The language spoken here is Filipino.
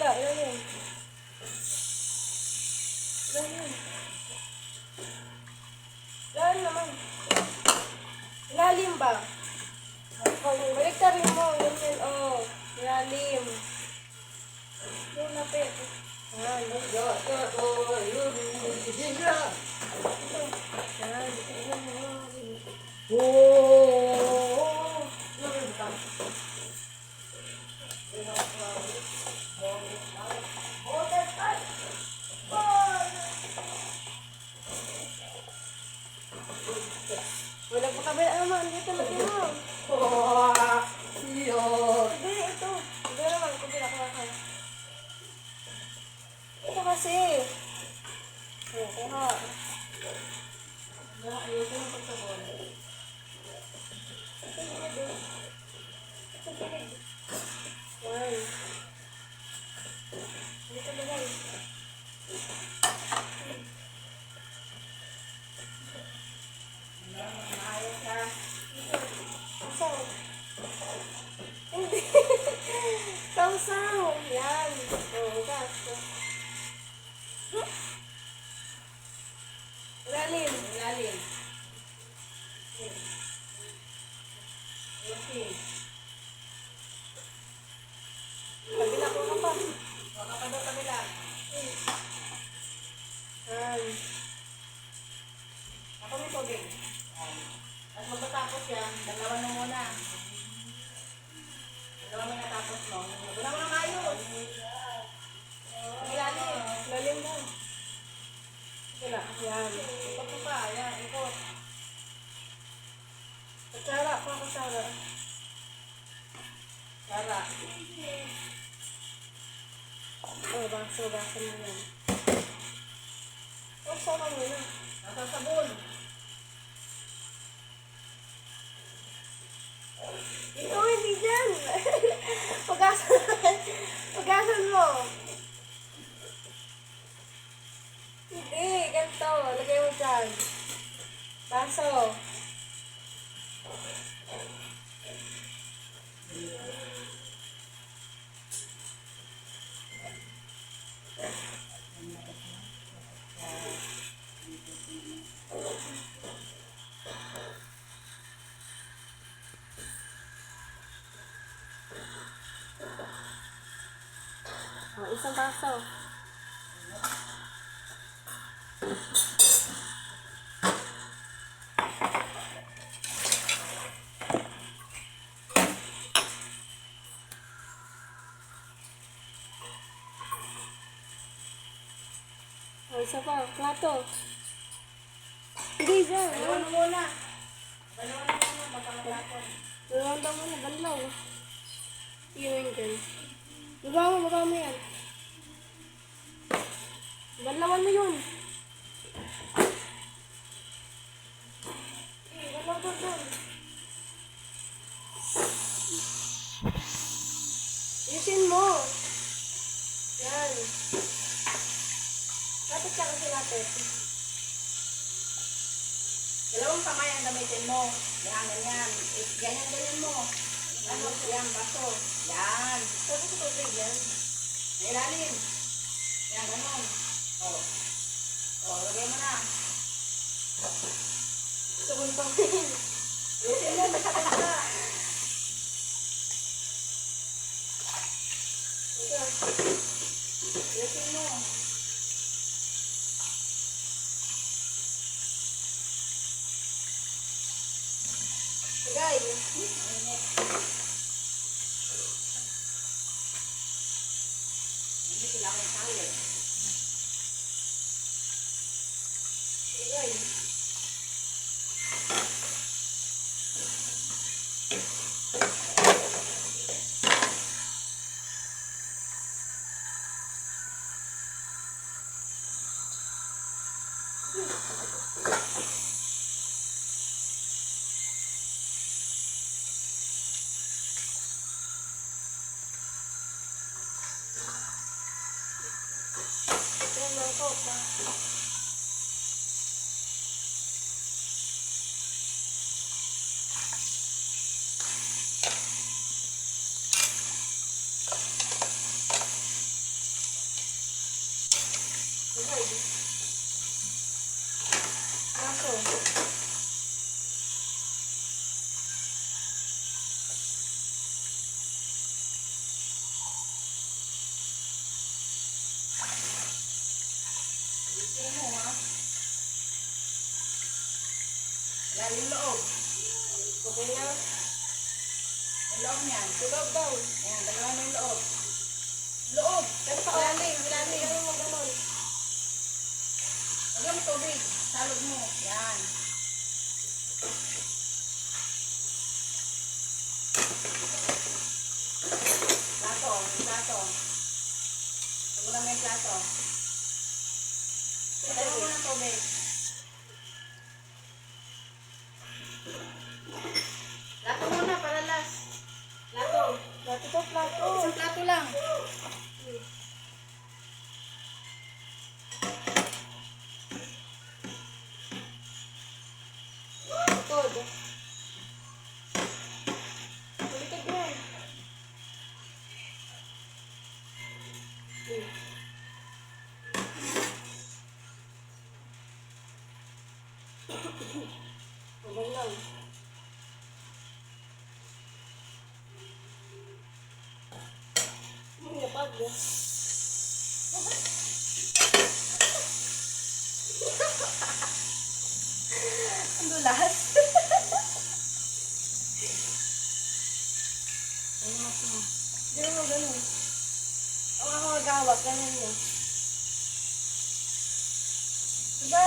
kabila. Ilalim. Ilalim. Ilalim naman. Ilalim ba? Balik ka rin mo. Ganyan, oh. Ilalim. Yung lapit. Yan. Wala pa kabila naman. Dito lagi mo. Hindi, ito. Hindi naman. Kabila ka. Ito kasi. O, kuha. Ayoko na pagkabon. Yan. Dito bagay. Sausaw. Hindi. Sausaw. Yan. O, gas. Ilalim. Ilalim. Okay. Kabila ko ka pa. Baka pa daw kabila. Yan. Ako may tubig. At magpatapos yan, dalawa na muna. Dalawa mo natapos mo. Dalawa mo na maayos. Ilalim. Ilalim mo. Kabila. Yan. Ikot mo pa. Yan, ikot. Kutsara. Pa kutsara. Sara. Oh, baso mo yan. Oh, sama mo na. Nasa sabon. Ito, hindi dyan. Pagasan mo. Hindi, ganito. Lagay mo dyan. Baso. Oh, isang baso. Oh, isa pa. Plato. Hindi dyan. Dalawa na muna. Dalawa na muna. Baka matapos. Dalawang daw mo na. Dalaw. Yun dyan. Baba mo yan. Dalawan mo yun. Dalaw doon. Isin mo. Yan. Lapit ka kasi lapit. Dalawang kamay ang gamitin mo. Yan, ganyan. Ganyan mo. Ano, yan, baso. Yan. Tapos sa tubig yan. Ilalim. Yan, ganon. O. O, lagay mo na. Subuntong din. Isin mo, masakit ka. Isin mo. Lagay. Hindi kailangan tali. Lagay. side. Aso. Tingnan mo ha. Lalim loob. Okay na. Yung loob niyan. Tulog daw. Yan, dalawa na yung loob. Loob! Pero sa Ilalim, ilalim. Ganun mo, ganun. Lagyan mo tubig. Salog mo. Yan. Plato, plato. Tagulan mo yung plato. Dalawa mo ng tubig. Plato muna para last. Plato. Plato to, plato. Isang plato lang. Likod. Likod yan. Huwag lang. Hindi pag. Ang dulas. Hindi mo ganun. Ang ako magawak, ganun mo. Diba?